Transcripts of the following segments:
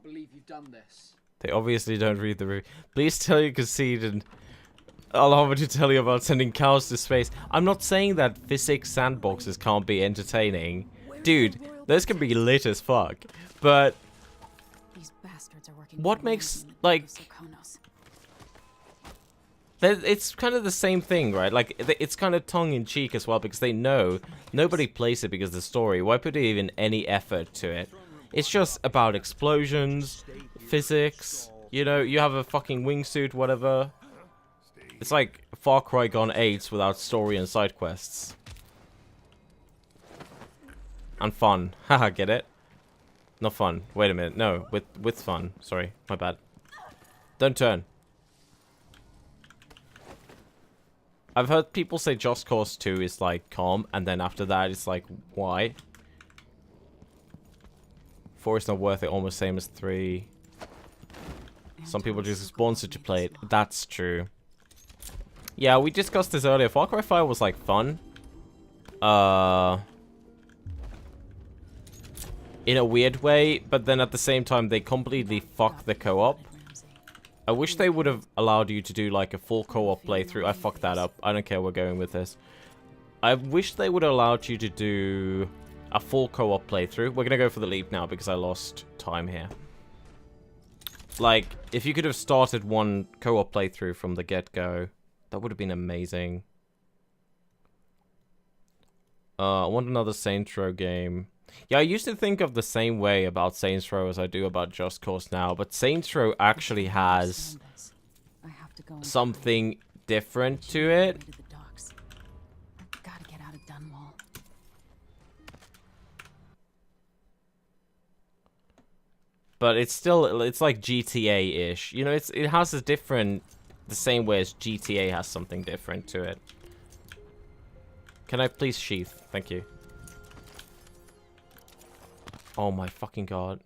believe you've done this. They obviously don't read the review. Please tell you concede and allow me to tell you about sending cows to space. I'm not saying that physics sandboxes can't be entertaining. Dude, those can be lit as fuck. But what makes, like... It's kind of the same thing, right? Like, it's kind of tongue-in-cheek as well, because they know nobody plays it because of the story. Why put even any effort to it? It's just about explosions, physics, you know, you have a fucking wingsuit, whatever. It's like Far Cry Gone 8 without story and side quests. And fun. Haha, get it? Not fun. Wait a minute. No, with fun. Sorry, my bad. Don't turn. I've heard people say Just Cause 2 is like calm, and then after that it's like, why? 4 is not worth it, almost same as 3. Some people just sponsored to play it. That's true. Yeah, we discussed this earlier. Far Cry 5 was like fun. In a weird way, but then at the same time they completely fucked the co-op. I wish they would have allowed you to do like a full co-op playthrough. I fucked that up. I don't care where we're going with this. I wish they would have allowed you to do a full co-op playthrough. We're gonna go for the leap now because I lost time here. Like, if you could have started one co-op playthrough from the get-go, that would have been amazing. I want another Saints Row game. Yeah, I used to think of the same way about Saints Row as I do about Just Cause now, but Saints Row actually has something different to it. But it's still, it's like GTA-ish. You know, it has a different, the same way as GTA has something different to it. Can I please sheath? Thank you. Oh my fucking god.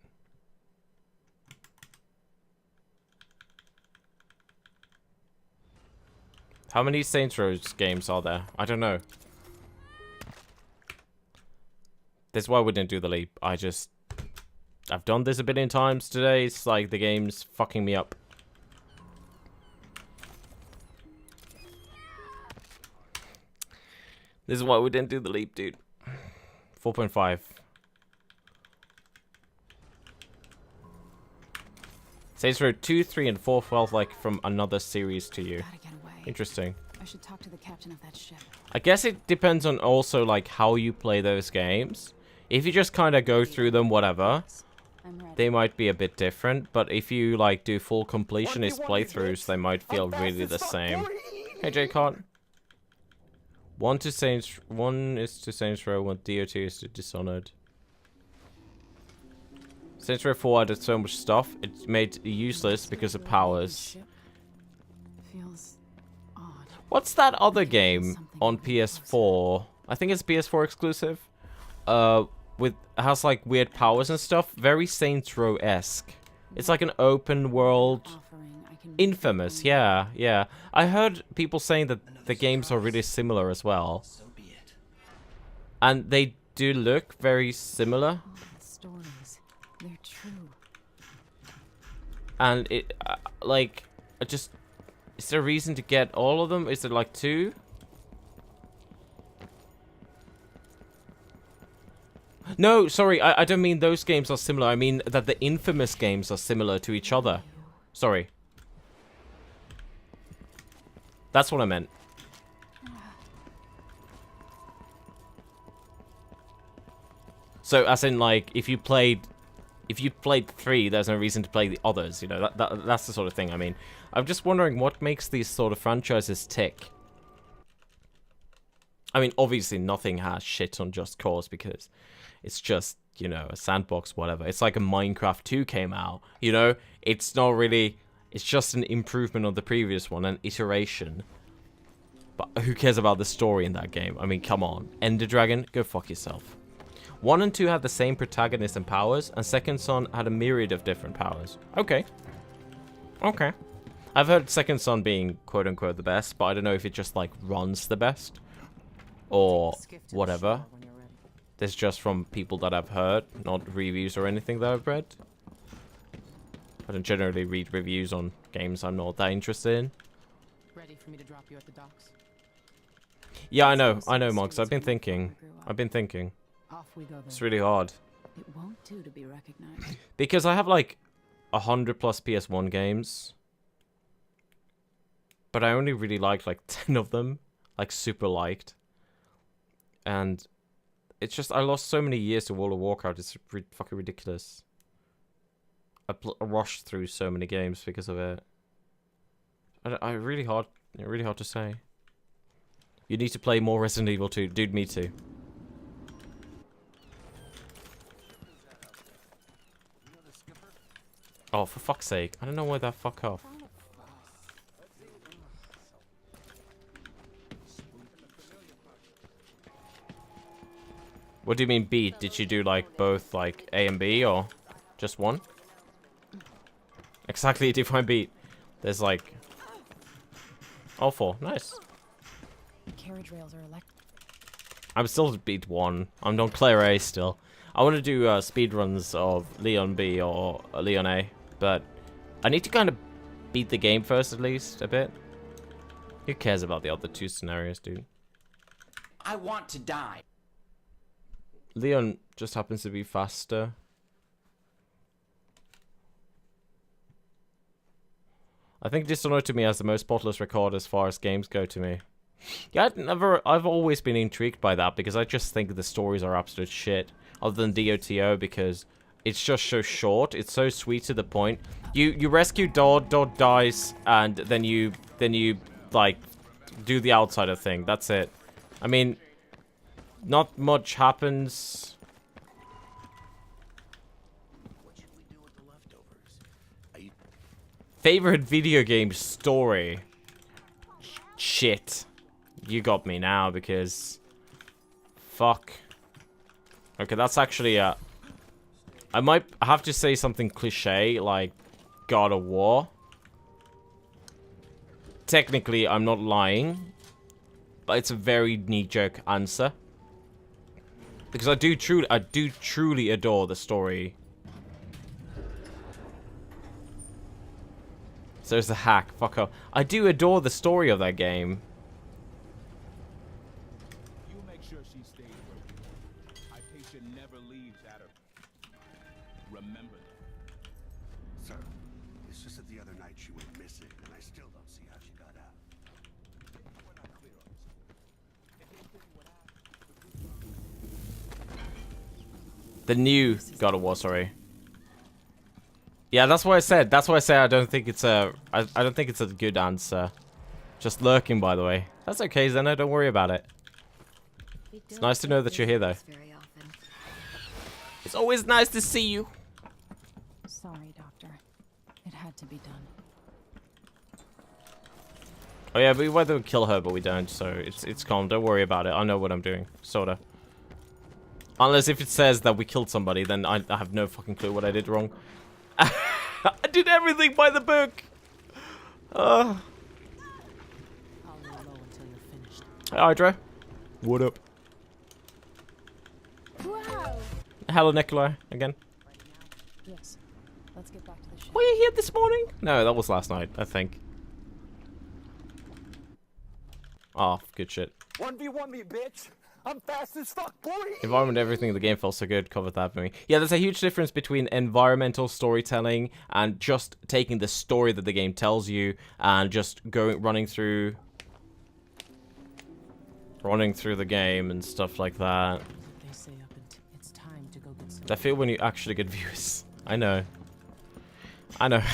How many Saints Row games are there? I don't know. That's why we didn't do the leap. I've done this a billion times today. It's like the game's fucking me up. This is why we didn't do the leap, dude. 4.5. Saints Row 2, 3, and 4 felt like from another series to you. Interesting. I should talk to the captain of that ship. I guess it depends on also like how you play those games. If you just kind of go through them, whatever, they might be a bit different. But if you like do full completionist playthroughs, they might feel really the same. Hey, J-Cart. One is to Saints Row, one DOT is to Dishonored. Saints Row 4 added so much stuff, it's made useless because of powers. What's that other game on PS4? I think it's PS4 exclusive. Has like weird powers and stuff. Very Saints Row-esque. It's like an open world. Infamous, yeah. I heard people saying that the games are really similar as well. And they do look very similar. They're true. And it, is there a reason to get all of them? Is there like 2? No, sorry, I don't mean those games are similar. I mean that the Infamous games are similar to each other. Sorry. That's what I meant. So, as in, like, if you played 3, there's no reason to play the others, you know, that's the sort of thing I mean. I'm just wondering what makes these sort of franchises tick. I mean, obviously nothing has shit on Just Cause because it's just, you know, a sandbox, whatever. It's like a Minecraft 2 came out, you know? It's not really, it's just an improvement on the previous one, an iteration. But who cares about the story in that game? I mean, come on. Ender Dragon, go fuck yourself. 1 and 2 had the same protagonist and powers, and Second Son had a myriad of different powers. Okay. Okay. I've heard Second Son being quote-unquote the best, but I don't know if it just, like, runs the best. Or whatever. This is just from people that I've heard, not reviews or anything that I've read. I don't generally read reviews on games I'm not that interested in. Ready for me to drop you at the docks? Yeah, I know, Mox. I've been thinking. Off we go then. It's really hard. It won't do to be recognized. Because I have like 100 plus PS1 games. But I only really liked like 10 of them. Like super liked. And it's just, I lost so many years to World of Warcraft. It's fucking ridiculous. I rushed through so many games because of it. Really hard to say. You need to play more Resident Evil 2. Dude, me too. Oh, for fuck's sake. I don't know why that fuck off. What do you mean beat? Did you do like both like A and B or just one? Exactly, define beat. There's like all four. Nice. Carriage rails are electric. I'm still beat 1. I'm on Claire A still. I want to do speedruns of Leon B or Leon A, but I need to kind of beat the game first at least a bit. Who cares about the other 2 scenarios, dude? I want to die. Leon just happens to be faster. I think Dishonored to me has the most spotless record as far as games go to me. Yeah, I've always been intrigued by that because I just think the stories are absolute shit. Other than DOTO because it's just so short, it's so sweet to the point. You rescue Dodd dies, and then you like do the outsider thing. That's it. I mean, not much happens. Favorite video game story? Shit. You got me now because fuck. Okay, that's actually I might have to say something cliche like God of War. Technically, I'm not lying, but it's a very knee-jerk answer because I do truly adore the story. So there's the hack. Fuck off. I do adore the story of that game. You make sure she stays where we are. Our patient never leaves at her. Remember that. Sir, it's just that the other night she went missing, and I still don't see how she got out. We're not clear on this. The new God of War, sorry. Yeah, that's what I said. That's why I say I don't think it's a I don't think it's a good answer. Just lurking, by the way. That's okay, Zeno. Don't worry about it. It's nice to know that you're here, though. It's always nice to see you. Sorry, Doctor. It had to be done. Oh yeah, we whether we kill her, but we don't. So it's calm. Don't worry about it. I know what I'm doing, sorta. Unless if it says that we killed somebody, then I have no fucking clue what I did wrong. I did everything by the book. I'll lay low until you're finished. Hey, Hydra. What up? Wow. Hello, Nikolai. Again. Yes. Let's get back to the ship. Were you here this morning? No, that was last night, I think. Oh, good shit. 1v1 me, bitch. I'm fast as fuck, boy. Environment, everything in the game felt so good. Covered that for me. Yeah, there's a huge difference between environmental storytelling and just taking the story that the game tells you and just running through the game and stuff like that. They say up until it's time to go get some. I feel when you actually get views. I know. That's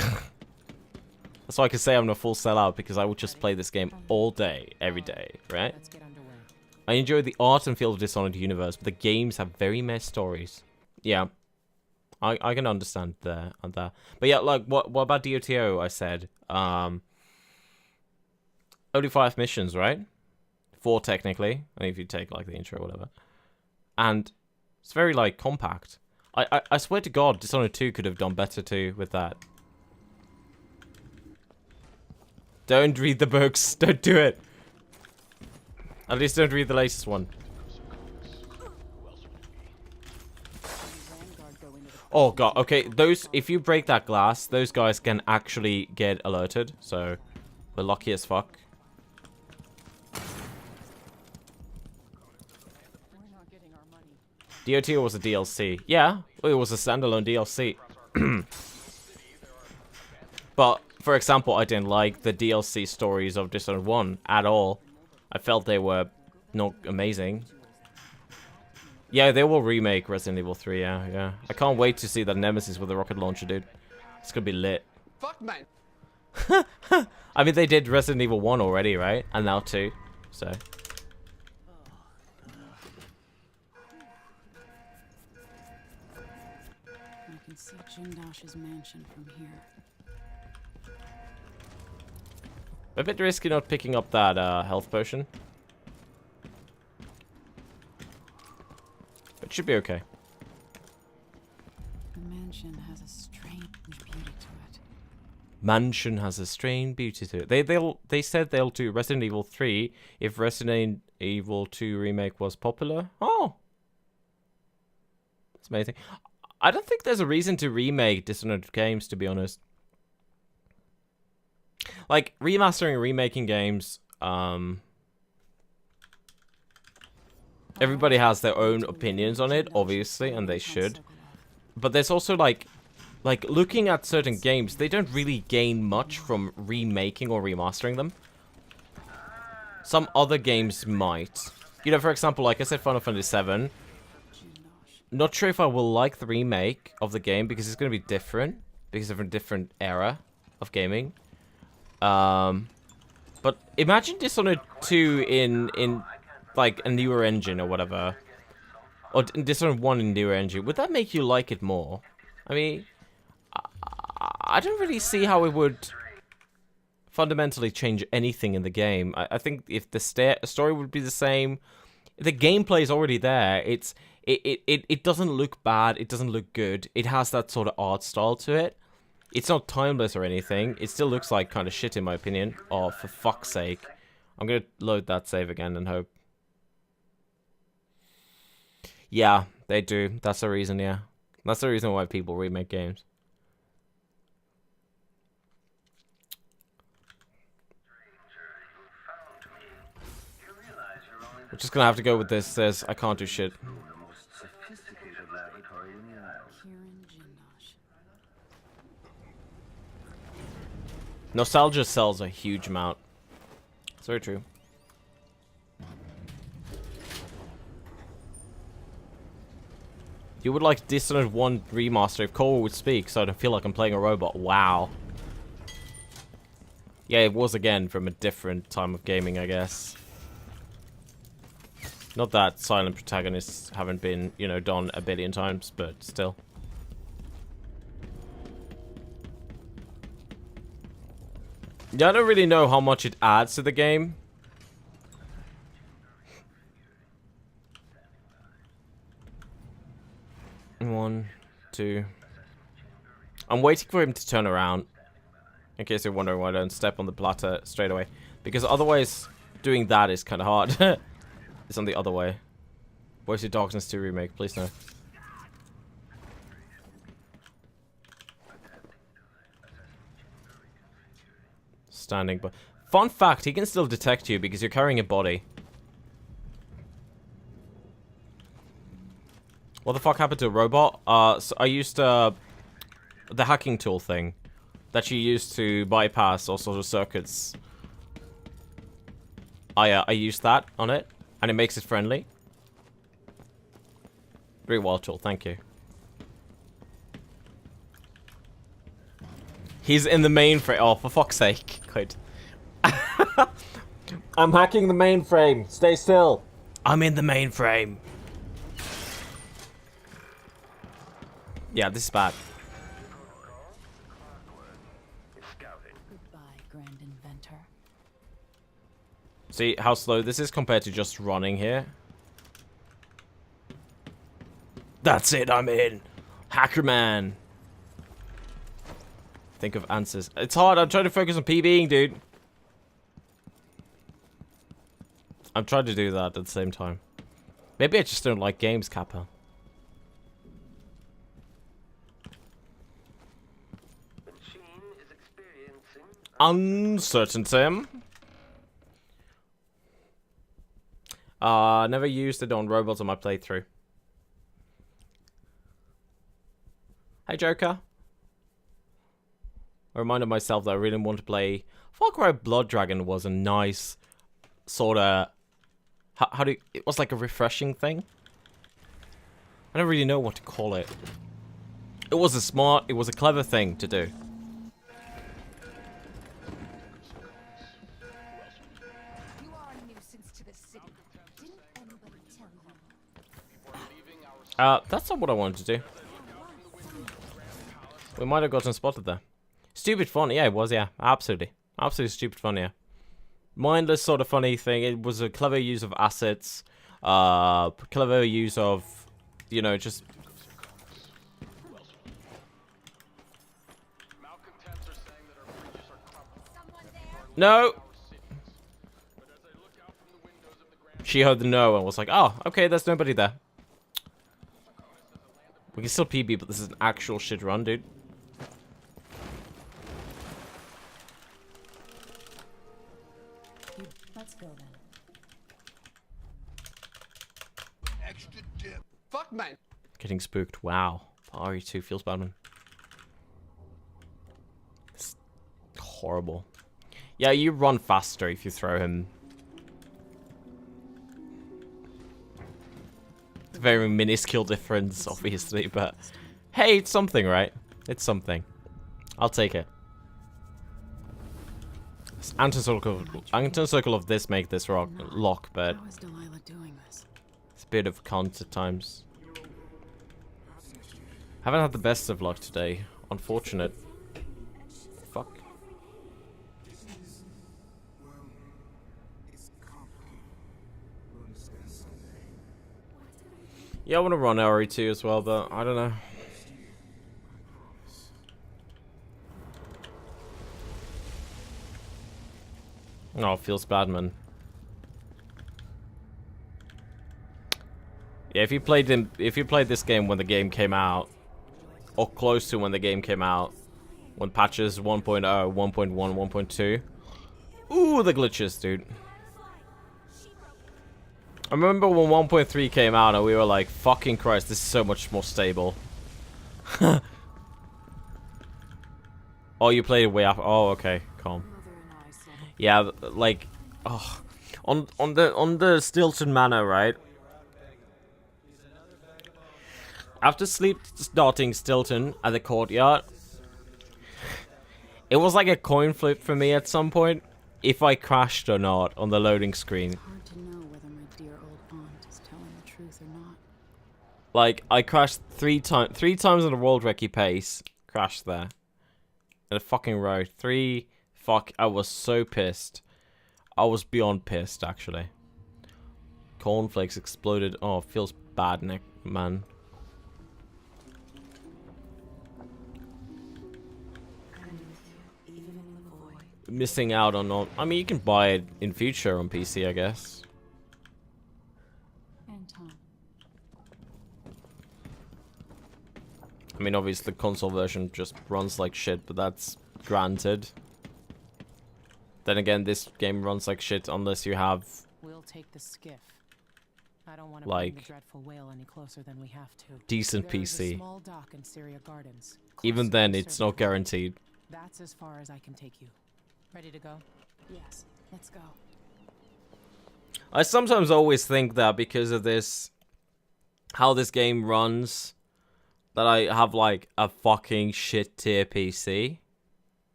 why I can say I'm a full sellout because I would just play this game all day, every day, right? Let's get underway. I enjoy the art and feel of Dishonored universe, but the games have very messed stories. Yeah, I can understand there and there. But yeah, like what about DOTO? I said only 5 missions, right? 4 technically, I mean, if you take like the intro or whatever. And it's very like compact. I swear to God, Dishonored 2 could have done better too with that. Don't read the books. Don't do it. At least don't read the latest one. Oh god, okay, those, if you break that glass, those guys can actually get alerted, so we're lucky as fuck. DOT was a DLC. Yeah, it was a standalone DLC. But, for example, I didn't like the DLC stories of Dishonored 1 at all. I felt they were not amazing. Yeah, they will remake Resident Evil 3, yeah. I can't wait to see that Nemesis with a rocket launcher, dude. It's gonna be lit. Fuck, man. I mean, they did Resident Evil 1 already, right? And now 2, so... I can see Jindash's mansion from here. A bit risky not picking up that health potion. But it should be okay. The mansion has a strange beauty to it. Mansion has a strange beauty to it. They said they'll do Resident Evil 3 if Resident Evil 2 remake was popular. Oh, that's amazing. I don't think there's a reason to remake Dishonored games, to be honest. Like remastering and remaking games, everybody has their own opinions on it, obviously, and they should. But there's also like looking at certain games, they don't really gain much from remaking or remastering them. Some other games might. You know, for example, like I said, Final Fantasy VII. Not sure if I will like the remake of the game because it's going to be different. Because of a different era of gaming. But imagine Dishonored 2 in like a newer engine or whatever. Or Dishonored 1 in newer engine. Would that make you like it more? I mean, I don't really see how it would fundamentally change anything in the game. I think if the story would be the same, the gameplay is already there. It doesn't look bad. It doesn't look good. It has that sort of art style to it. It's not timeless or anything. It still looks like kind of shit in my opinion. Oh, for fuck's sake. I'm gonna load that save again and hope. Yeah, they do. That's the reason, yeah. That's the reason why people remake games. We're just gonna have to go with this. Says I can't do shit. Nostalgia sells a huge amount. It's very true. You would like Dishonored 1 remaster if Cole would speak, so I don't feel like I'm playing a robot. Wow. Yeah, it was again from a different time of gaming, I guess. Not that silent protagonists haven't been, you know, done a billion times, but still. Yeah, I don't really know how much it adds to the game. One, two. I'm waiting for him to turn around. In case you're wondering why I don't step on the platter straight away. Because otherwise, doing that is kind of hard. It's on the other way. Where's your Darkness 2 remake? Please no. Standing, but fun fact, he can still detect you because you're carrying a body. What the fuck happened to a robot? So I used the hacking tool thing that you use to bypass all sorts of circuits. I used that on it, and it makes it friendly. Very well tool, thank you. He's in the mainframe. Oh, for fuck's sake. Good. I'm hacking the mainframe. Stay still. I'm in the mainframe. Yeah, this is bad. Goodbye, Grand Inventor. See how slow this is compared to just running here? That's it, I'm in. Hackerman. Think of answers. It's hard, I'm trying to focus on PBing, dude. I'm trying to do that at the same time. Maybe I just don't like games, Kappa. uncertainty. Never used it on robots on my playthrough. Hey, Joker. I reminded myself that I really want to play Far Cry Blood Dragon. Was a nice sort of it was like a refreshing thing. I don't really know what to call it. It was a clever thing to do. You are a nuisance to the city. Didn't anybody tell you? That's not what I wanted to do. We might have gotten spotted there. Stupid fun, yeah, it was, yeah, absolutely. Absolutely stupid fun, yeah. Mindless sort of funny thing. It was a clever use of assets. Clever use of, you know, just... No! She heard the no and was like, oh, okay, there's nobody there. We can still PB, but this is an actual shit run, dude. Let's go then. Extra dip. Fuck, man. Getting spooked. Wow. RE2 feels bad, man. It's horrible. Yeah, you run faster if you throw him. It's a very minuscule difference, obviously, but hey, it's something, right? It's something. I'll take it. Anti-circle of this make this lock, but How is Delilah doing this? it's a bit of cons at times. Haven't had the best of luck today. Unfortunate. Fuck. Yeah, I want to run RE2 as well, but I don't know. Oh, it feels bad, man. Yeah, if you played this game when the game came out, or close to when the game came out, when patches 1.0, 1.1, 1.2, ooh, the glitches, dude. I remember when 1.3 came out and we were like, fucking Christ, this is so much more stable. Oh, you played it way after. Oh, okay, calm. Yeah, like, oh, on the Stilton Manor, right? After starting Stilton at the courtyard, it was like a coin flip for me at some point, if I crashed or not on the loading screen. It's hard to know whether my dear old aunt is telling the truth or not. Like, I crashed three times on a world recce pace, crashed there. In a fucking row. Fuck, I was so pissed. I was beyond pissed, actually. Cornflakes exploded. Oh, it feels bad, Nick, man. Missing out on all... I mean, you can buy it in future on PC, I guess. And Tom. I mean, obviously, the console version just runs like shit, but that's granted. Then again, this game runs like shit unless you have... We'll take the skiff. I don't want to Like, bring the dreadful whale any closer than we have to. decent There is a PC. small dock in Syria Gardens. Even Close then, to it's Serbia. not guaranteed. That's as far as I can take you. Ready to go? Yes, let's go. I sometimes always think that because of this... how this game runs... that I have, like, a fucking shit tier PC.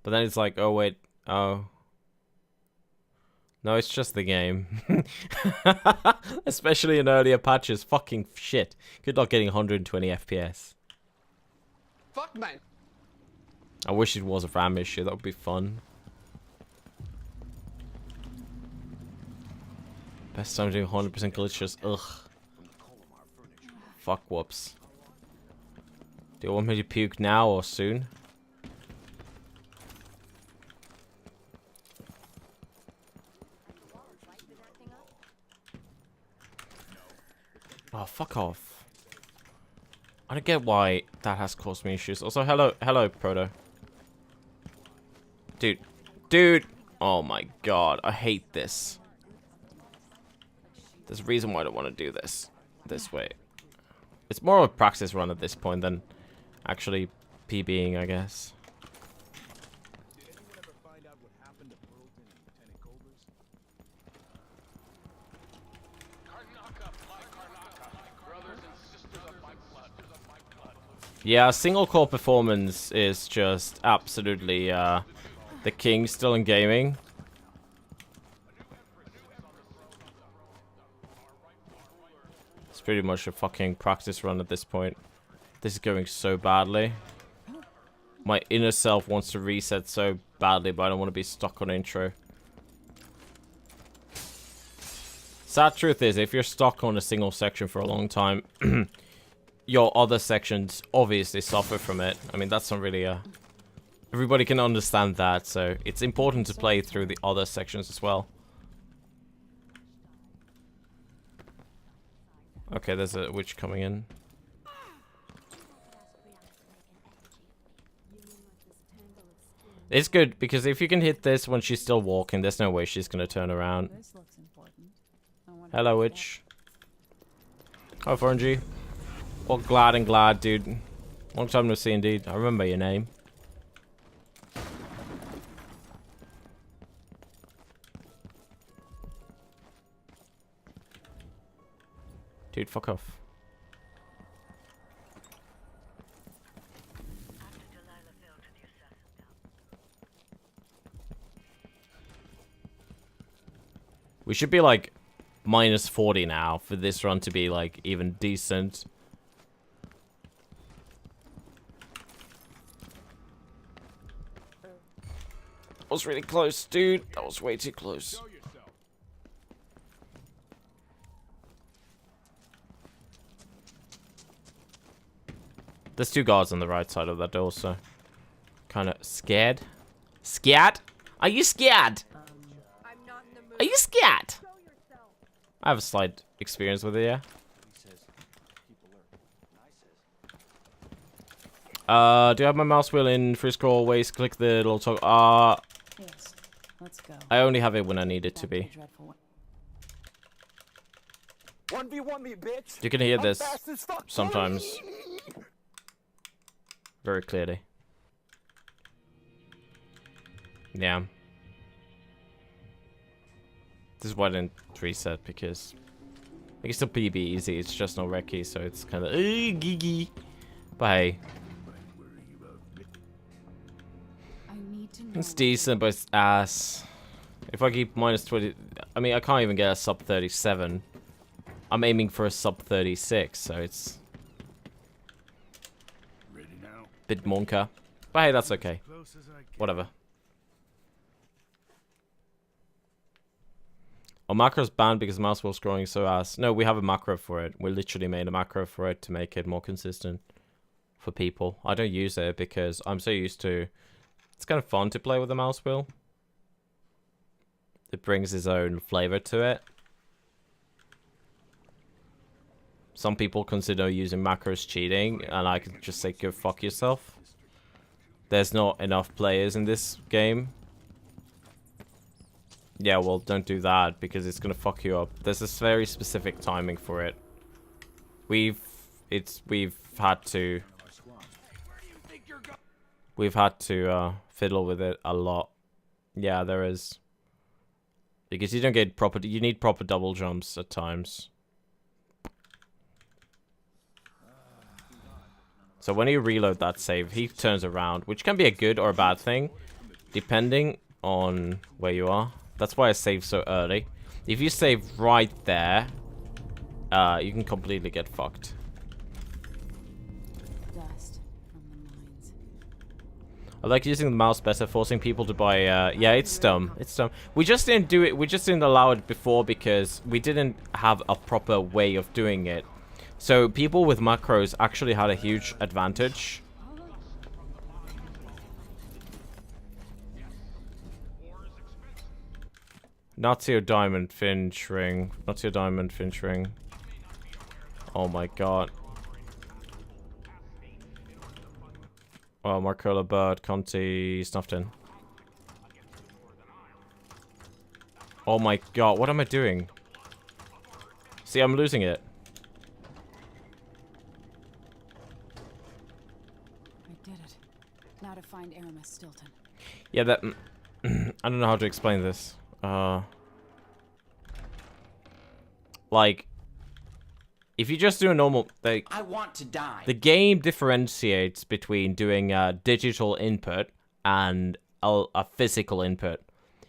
But then it's like, oh, wait. Oh. No, it's just the game. Especially in earlier patches. Fucking shit. Good luck getting 120 FPS. Fuck, man. I wish it was a RAM issue. That would be fun. Best time doing 100% glitches. Ugh. Fuck whoops. Do you want me to puke now or soon? Oh, fuck off. I don't get why that has caused me issues. Also, hello, Proto. Dude. Dude! Oh my god, I hate this. There's a reason why I don't want to do this way. It's more of a practice run at this point than actually PBing, I guess. Did anyone ever find out what happened to Burlton and Lieutenant Culver's? Yeah, single core performance is just absolutely the king still in gaming. It's pretty much a fucking practice run at this point. This is going so badly. My inner self wants to reset so badly, but I don't want to be stuck on intro. Sad truth is, if you're stuck on a single section for a long time, your other sections obviously suffer from it. I mean, that's not really a... Everybody can understand that, so it's important to play through the other sections as well. Okay, there's a witch coming in. It's good, because if you can hit this when she's still walking, there's no way she's gonna turn around. This looks important. I wonder Hello, what witch. Oh, Fergie. Well, glad, dude. Long time no see, indeed. I remember your name. Dude, fuck off. We should be like minus 40 now for this run to be like even decent. That was really close, dude. That was way too close. Show yourself. There's two guards on the right side of that door, so kind of scared. Scared? Are you scared? I'm not in the mood. Are you scared? Show yourself. I have a slight experience with it, yeah. Do I have my mouse wheel in free scroll waist? Click the little toggle. Yes. Let's go. I only have it when I need it to Back the be. dreadful 1v1 me, bitch. You can hear I'm this fast as fuck. sometimes very clearly. Yeah. This is why I didn't reset, because I can still PB easy, it's just no recce, so it's kind of geeky. But hey, I need to know. it's decent, but it's ass. If I keep minus 20, I mean, I can't even get a sub 37. I'm aiming for a sub 36, so it's Ready now. a bit monka. But hey, that's okay. Close as I can. Whatever. Oh, macro's banned because mouse wheel scrolling is so ass. No, we have a macro for it. We literally made a macro for it to make it more consistent for people. I don't use it because I'm so used to... It's kind of fun to play with the mouse wheel. It brings its own flavor to it. Some people consider using macros cheating, and I can just say, go fuck yourself. There's not enough players in this game. Yeah, well, don't do that, because it's gonna fuck you up. There's this very specific timing for it. We've had to fiddle with it a lot. Yeah, there is. Because you don't get proper, you need proper double jumps at times. So when you reload that save, he turns around, which can be a good or a bad thing, depending on where you are. That's why I save so early. If you save right there, you can completely get fucked. Dust from the mines. I like using the mouse better, forcing people to buy, yeah, it's dumb. It's dumb. We just didn't do it, we just didn't allow it before because we didn't have a proper way of doing it. So people with macros actually had a huge advantage. Not your diamond finch ring. Not your diamond finch ring. Oh my god. Oh, Marcola bird, Conti, snuffed in. Oh my god, what am I doing? See, I'm losing it. I did it. Now to find Aramis Stilton. Yeah, that... I don't know how to explain this. Like, if you just do a normal... I want to die. The game differentiates between doing a digital input and a physical input.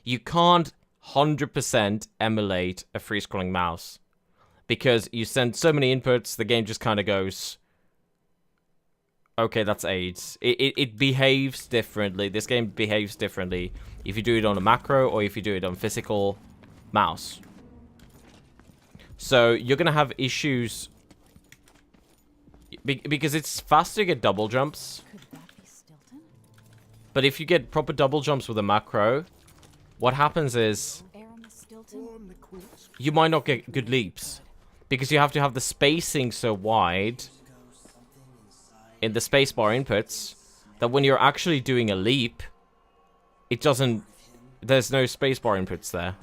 You can't 100% emulate a free-scrolling mouse. Because you send so many inputs, the game just kind of goes... Okay, that's AIDS. It behaves differently. This game behaves differently if you do it on a macro or if you do it on physical mouse. So you're gonna have issues because it's fast to get double jumps. Could that be Stilton? But if you get proper double jumps with a macro, what happens is Aramis Stilton? you might not get good leaps because you have to have the spacing so wide in the spacebar inputs that when you're actually doing a leap, it doesn't. There's no spacebar inputs there.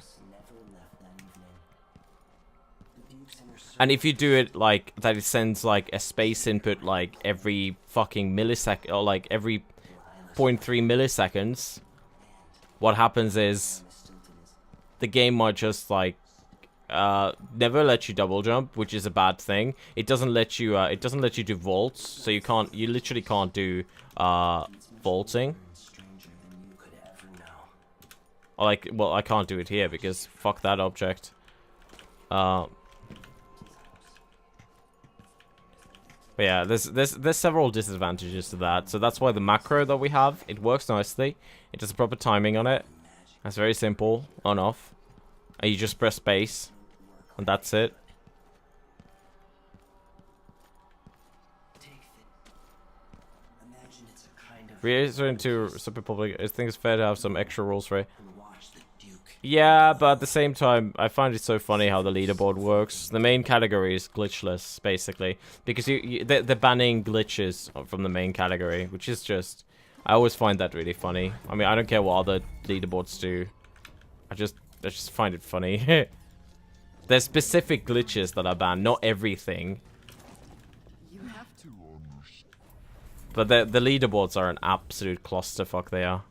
And if you do it like that, it sends like a space input like every fucking millisecond or like every 0.3 milliseconds. What happens is the game might just like never let you double jump, which is a bad thing. It doesn't let you do vaults, so you literally can't do vaulting. Or like, well, I can't do it here because fuck that object. But yeah, there's several disadvantages to that. So that's why the macro that we have, it works nicely. It does proper timing on it. That's very simple, on off. And you just press space, and that's it. Reassuring to super public, I think it's fair to have some extra rules for it. Yeah, but at the same time, I find it so funny how the leaderboard works. The main category is glitchless, basically, because they're banning glitches from the main category, which is just... I always find that really funny. I mean, I don't care what other leaderboards do. I just find it funny. There's specific glitches that are banned, not everything. But the leaderboards are an absolute clusterfuck, they are.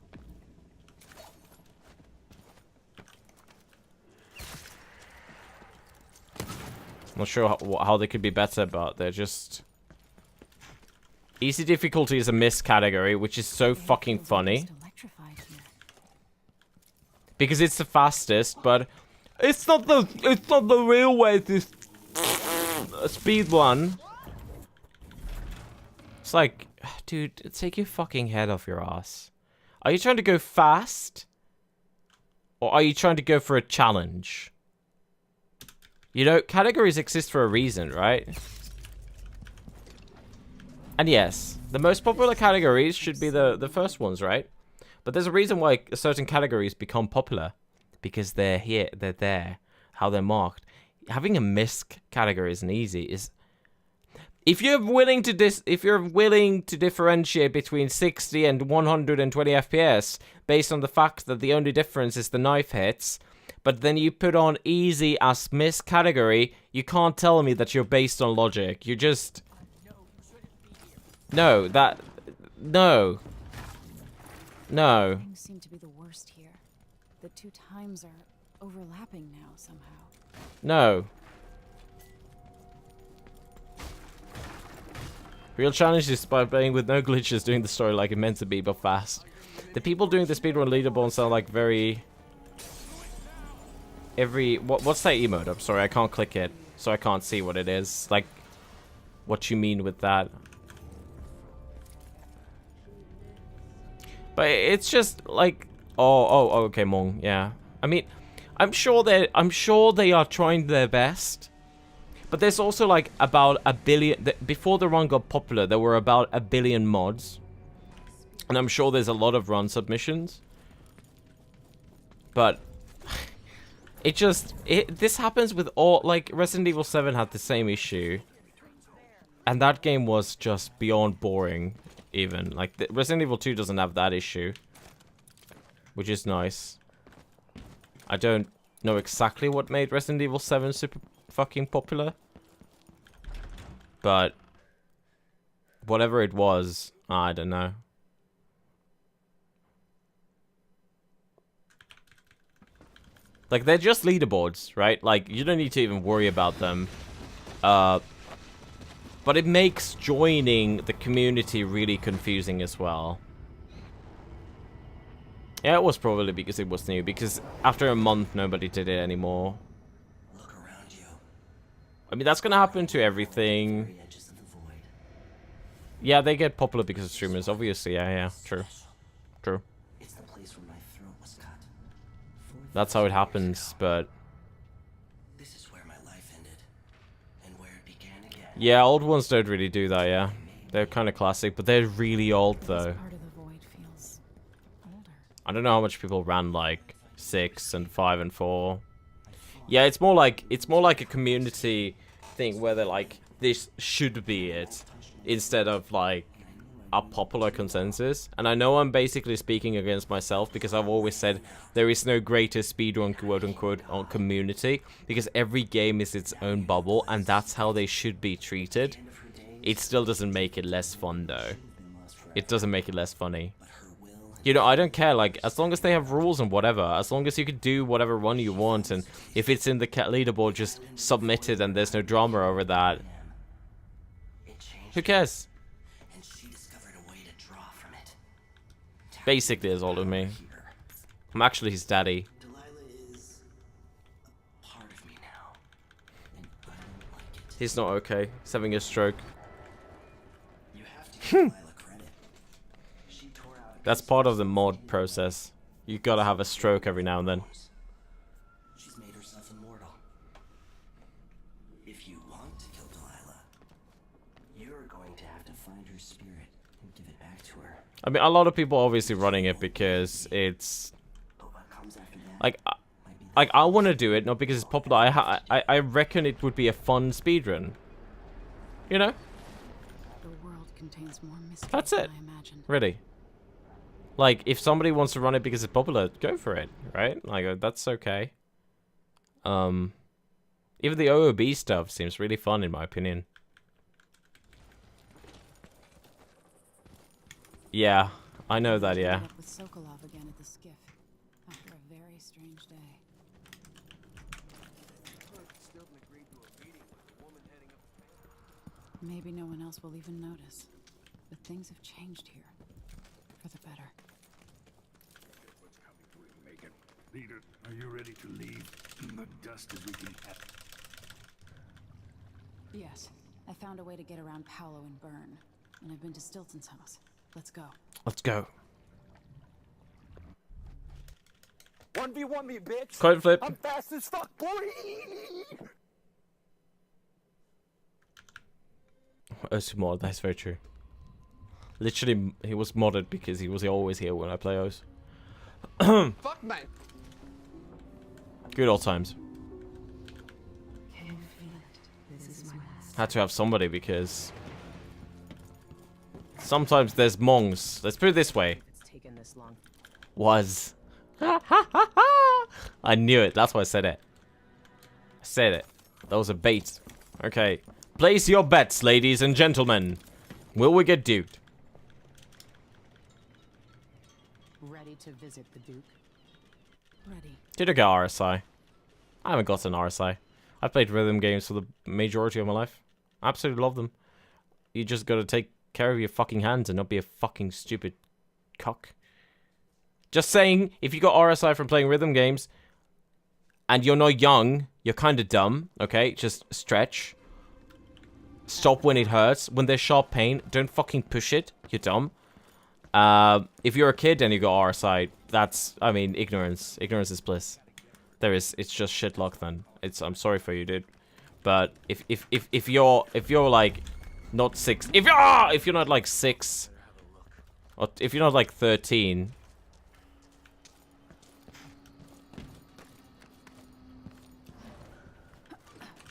I'm not sure how they could be better, but they're just... Easy difficulty is a missed category, which is so fucking funny. Because it's the fastest, but it's not the real way to speedrun. It's like, dude, take your fucking head off your ass. Are you trying to go fast? Or are you trying to go for a challenge? You know, categories exist for a reason, right? And yes, the most popular categories should be the first ones, right? But there's a reason why certain categories become popular. Because they're here, they're there, how they're marked. Having a missed category isn't easy. If you're willing to differentiate between 60 and 120 FPS based on the fact that the only difference is the knife hits, but then you put on easy as missed category, you can't tell me that you're based on logic. You just... No, that... No. No. Things seem to be the worst here. The two times are overlapping now somehow. No. Real challenge is by playing with no glitches, doing the story like it meant to be, but fast. The people doing the speedrun leaderboard sound like very... What's that emote? I'm sorry, I can't click it, so I can't see what it is. Like, what you mean with that. But it's just like... Oh, okay, Mong, yeah. I mean, I'm sure they are trying their best. But there's also like about a billion... Before the run got popular, there were about a billion mods. And I'm sure there's a lot of run submissions. But... This happens with all... Like, Resident Evil 7 had the same issue. And that game was just beyond boring, even. Like, Resident Evil 2 doesn't have that issue. Which is nice. I don't know exactly what made Resident Evil 7 super fucking popular. But whatever it was, I don't know. Like, they're just leaderboards, right? Like, you don't need to even worry about them. But it makes joining the community really confusing as well. Yeah, it was probably because it was new. Because after a month, nobody did it anymore. Look around you. I mean, that's gonna happen to everything. Very edges of the void. Yeah, they get popular because of streamers, obviously. Yeah, true. True. It's the place where my throat was cut. That's how it happens, but... This is where my life ended. And where it began again. Yeah, old ones don't really do that, yeah. They're kind of classic, but they're really old, This though. part of the void feels older. I don't know how much people ran, like, 6 and 5 and 4. Yeah, it's more like a community thing where they're like, this should be it, instead of, like, a popular consensus. And I know I'm basically speaking against myself because I've always said there is no greater speedrun quote-unquote on community because every game is its own bubble and that's how they should be treated. It still doesn't make it less fun, though. It doesn't make it less funny. You know, I don't care, like, as long as they have rules and whatever, as long as you can do whatever run you want, and if it's in the leaderboard, just submit it and there's no drama over that. Who cares? And she discovered a way to draw from it. Basically as old as me. I'm actually his daddy. Delilah is a part of me now. And I don't like it. He's not okay. He's having a stroke. You have to give Delilah credit. She tore out a That's piece part of the mod process. You gotta have a stroke every now and then. She's made herself immortal. If you want to kill Delilah, you're going to have to find her spirit and give it back to her. I mean, a lot of people are obviously running it because it's... But what comes after that Like, might be the I want to do it, not because it's popular. I reckon it would be a fun speedrun. You know? The world contains more mystery That's than it. I imagined. Really. Like, if somebody wants to run it because it's popular, go for it, right? Like, that's okay. Even the OOB stuff seems really fun, in my opinion. Yeah, I know that, yeah. Met up with Sokolov again at the skiff after a very strange day. Maybe no one else will even notice, but things have changed here for the better. What's coming to him, Megan? Leader, are you ready to leave? The dust as we can have. Yes, I found a way to get around Paolo and Byrne, and I've been to Stilton's house. Let's go. Let's go. 1v1 me, bitch! Coin flip. I'm fast as fuck, boy! Osu mod, that's very true. Literally, he was modded because he was always here when I play Os. Fuck, man! Good old times. Had to have somebody because sometimes there's mongs. Let's put it this way. It's taken this long. Was. I knew it. That's why I said it. I said it. That was a bait. Okay. Place your bets, ladies and gentlemen. Will we get duped? Ready to visit the Duke? Ready. Did I get RSI? I haven't got an RSI. I've played rhythm games for the majority of my life. I absolutely love them. You just gotta take care of your fucking hands and not be a fucking stupid cock. Just saying, if you got RSI from playing rhythm games and you're not young, you're kind of dumb, okay? Just stretch. Stop when it hurts. When there's sharp pain, don't fucking push it. You're dumb. If you're a kid and you got RSI, that's, I mean, ignorance. Ignorance is bliss. It's just shit luck then. I'm sorry for you, dude. But if you're like not 6, if you're not like 6, or if you're not like 13,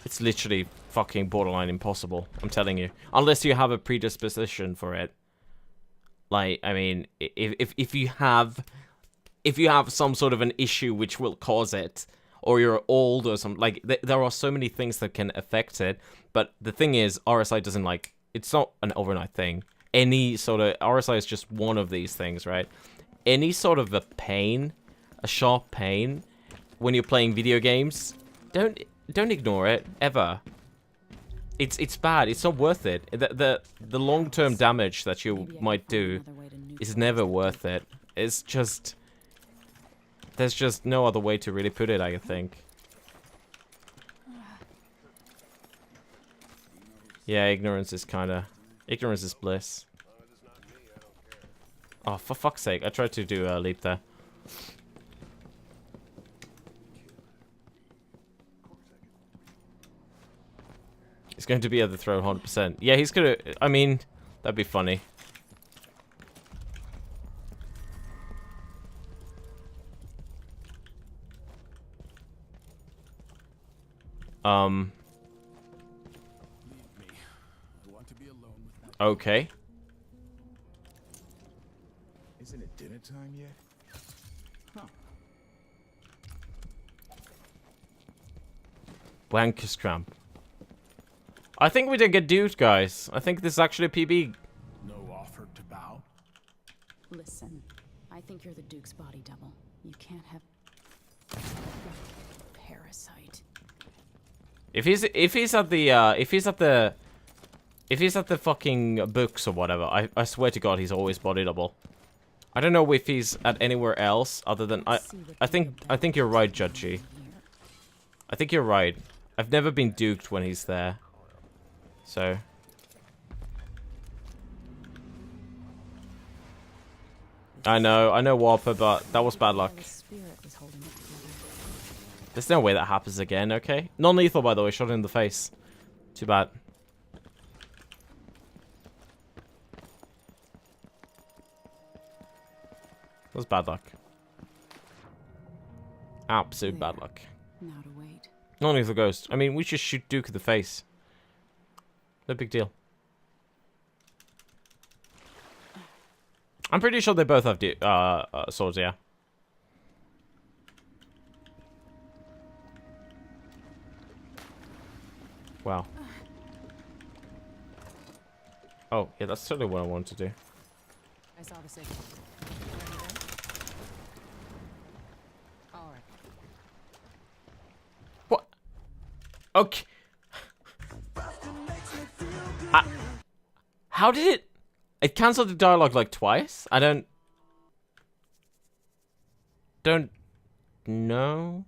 it's literally fucking borderline impossible. I'm telling you, unless you have a predisposition for it. Like, I mean, if you have some sort of an issue which will cause it, or you're old or something. Like, there are so many things that can affect it. But the thing is, RSI doesn't like, it's not an overnight thing. Any sort of, RSI is just one of these things, right? Any sort of a pain, a sharp pain, when you're playing video games, don't ignore it, ever. It's bad, it's not worth it. The long-term damage that you might do is never worth it. It's just, there's just no other way to really put it, I think. Yeah, ignorance is bliss. Oh, for fuck's sake, I tried to do a leap there. He's going to be at the throw 100%. Yeah, he's gonna, I mean, that'd be funny. Okay. Isn't it dinner time yet? Huh. Wanker's cramp. I think we did get duped, guys. I think this is actually a PB. No offer to bow. Listen, I think you're the Duke's body double. You can't have... Parasite. If he's at the fucking books or whatever, I swear to God he's always body double. I don't know if he's at anywhere else other than I think you're right, Judgy. I think you're right. I've never been duked when he's there. So I know Warper, but that was bad luck. There's no way that happens again, okay? Non-lethal, by the way, shot in the face. Too bad. That was bad luck. Absolute bad luck. Now to wait. Non-lethal ghost. I mean, we just shoot Duke in the face. No big deal. I'm pretty sure they both have swords, yeah. Wow. Oh, yeah, that's totally what I wanted to do. I saw the signal. All right. What? Okay. How did it... It cancelled the dialogue like twice? I don't know.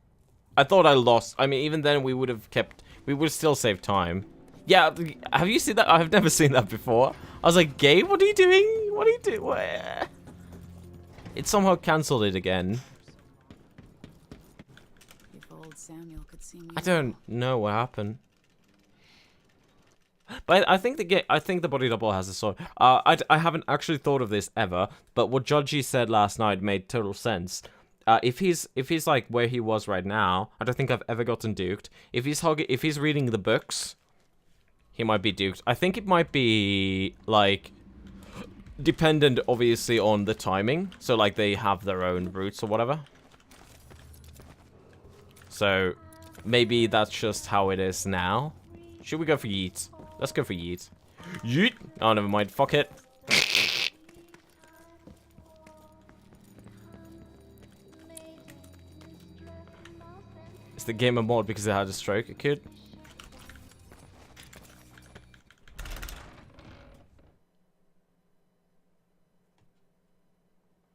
I thought I lost. I mean, even then we would have kept... We would have still saved time. Yeah, have you seen that? I've never seen that before. I was like, Gabe, what are you doing? What are you doing? It somehow cancelled it again. If old Samuel could see me. I don't know what happened. But I think the body double has a sword. I haven't actually thought of this ever, but what Judgy said last night made total sense. If he's like where he was right now, I don't think I've ever gotten duked. If he's reading the books, he might be duked. I think it might be like dependent, obviously, on the timing. So like they have their own routes or whatever. So maybe that's just how it is now. Should we go for yeet? Let's go for yeet. Yeet! Oh, never mind. Fuck it. Is the game a mod because it had a stroke? It could.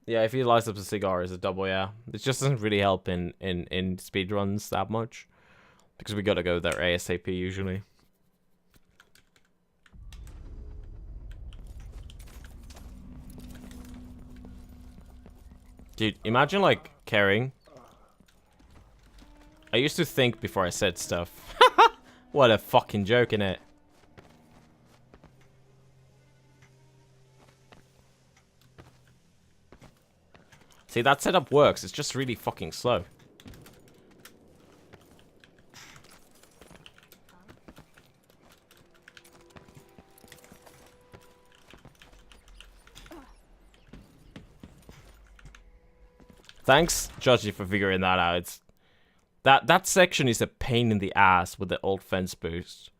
Yeah, if he lights up a cigar, it's a double, yeah. It just doesn't really help in speedruns that much. Because we gotta go there ASAP usually. Dude, imagine like caring. I used to think before I said stuff. What a fucking joke, innit? See, that setup works. It's just really fucking slow. Thanks, Judgy, for figuring that out. That section is a pain in the ass with the old fence boost.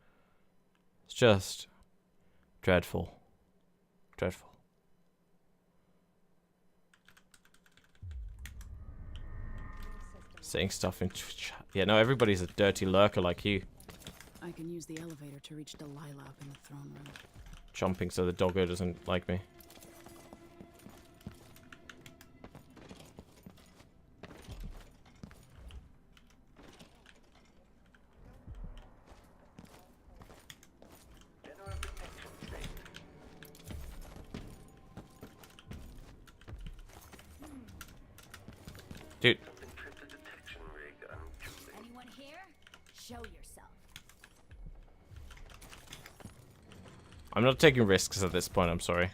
It's just dreadful. Dreadful. Saying stuff in chat. Yeah, no, everybody's a dirty lurker like you. I can use the elevator to reach Delilah up in the throne room. Jumping so the doggo doesn't like me. Dude. Anyone here? Show yourself. I'm not taking risks at this point, I'm sorry.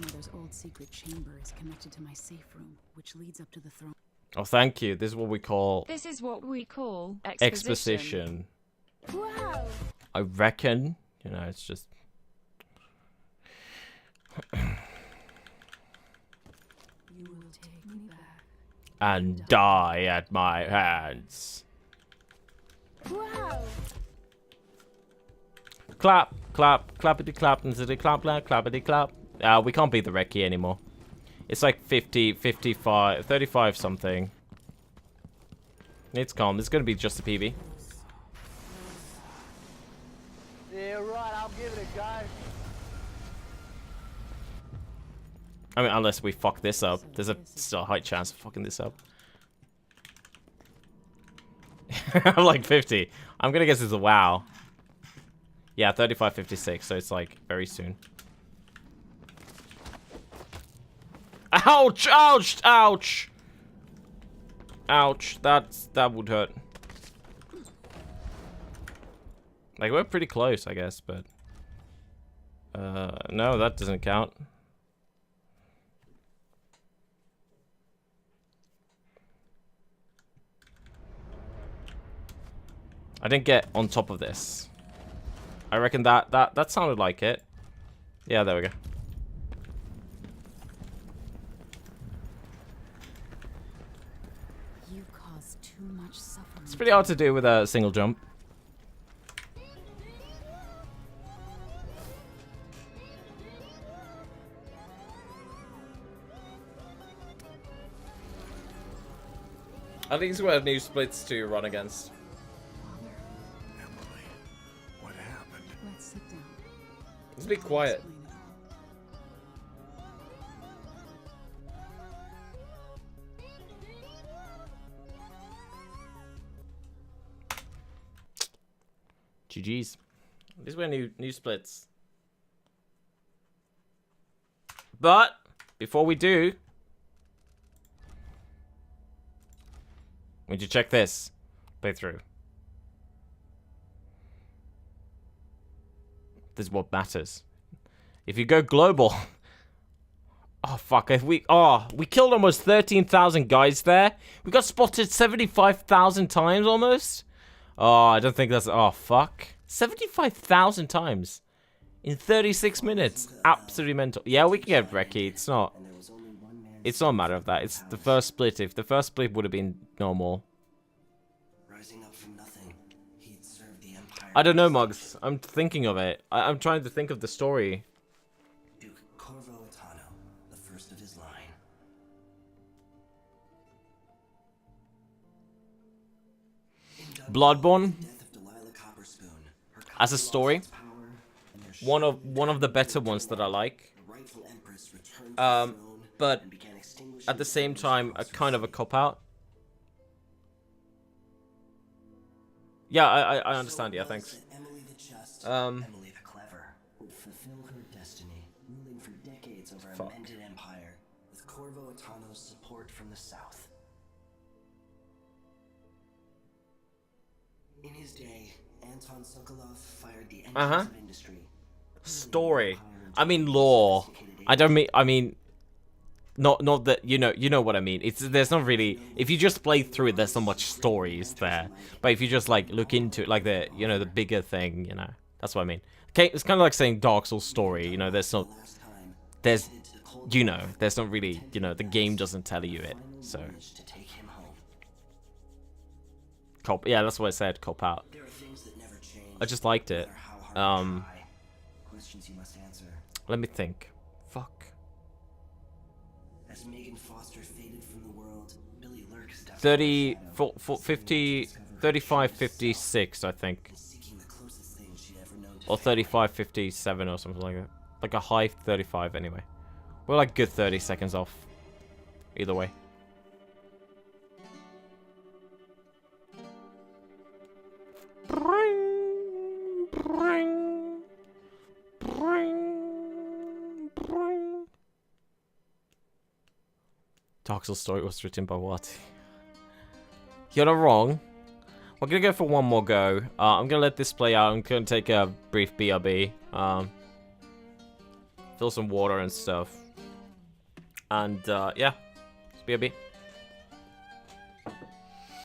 Mother's old secret chamber is connected to my safe room, which leads up to the throne. Oh, thank you. This is what we call Exposition. Wow. I reckon, you know, it's just You will take me back. and die at my hands. Wow. Clap, clap, clappity clap, and zitty clap, clap, clappity clap. We can't beat the recce anymore. It's like 50, 55, 35 something. It's calm. It's gonna be just a PB. Yeah, right. I'll give it a go. I mean, unless we fuck this up. There's still a high chance of fucking this up. I'm like 50. I'm gonna guess it's a wow. Yeah, 35, 56, so it's like very soon. Ouch! Ouch! Ouch! Ouch! That would hurt. Like, we're pretty close, I guess, but no, that doesn't count. I didn't get on top of this. I reckon that sounded like it. Yeah, there we go. You cause too much suffering. It's pretty hard to do with a single jump. I think it's where new splits to run against. Emily, what happened? Let's sit down. It's a bit quiet. Explain it all. GG's. These were new splits. But before we do, we need to check this playthrough. This is what matters. If you go global, oh fuck! If we killed almost 13,000 guys there. We got spotted 75,000 times almost. Oh, I don't think that's... Oh, fuck. 75,000 times. In 36 minutes. Absolutely mental. Yeah, we can get recce. It's not... It's not a matter of that. It's the first split. If the first split would have been normal. Rising up from nothing, he'd served the Empire. I don't know, Mugs. I'm thinking of it. I'm trying to think of the story. Duke Corvo Attano, the first of his line. Bloodborne, as a story, one of the better ones that I like. But at the same time, a kind of a cop out. Yeah, I understand. Yeah, thanks. Emily the Just, Emily the Clever, would fulfill her destiny, ruling for decades over a mended empire, with Corvo Attano's support from the south. In his day, Anton Sokolov fired the engines of industry. Story. I mean lore. I mean not that you know what I mean. There's not really, if you just play through it, there's not much stories there. But if you just like look into it, like the the bigger thing, that's what I mean. Okay, it's kind of like saying Dark Souls story. There's you know, there's not really, you know, the game doesn't tell you it, so. To take him home. Cop, yeah, that's what I said, cop out. There are things that never change, I just liked no it. matter how hard you try. Questions you must answer. Let me think. Fuck. As Megan Foster faded from the world, Billy lurks down 30, 50, 35, 56, I think. seeking the closest thing she'd ever known to Or 35, 57 or something like that. Like a high 35 anyway. We're like good 30 seconds off. Either way. Dark Souls story was written by what? You're not wrong. We're gonna go for one more go. I'm gonna let this play out. I'm gonna take a brief BRB. Fill some water and stuff. And yeah, it's BRB.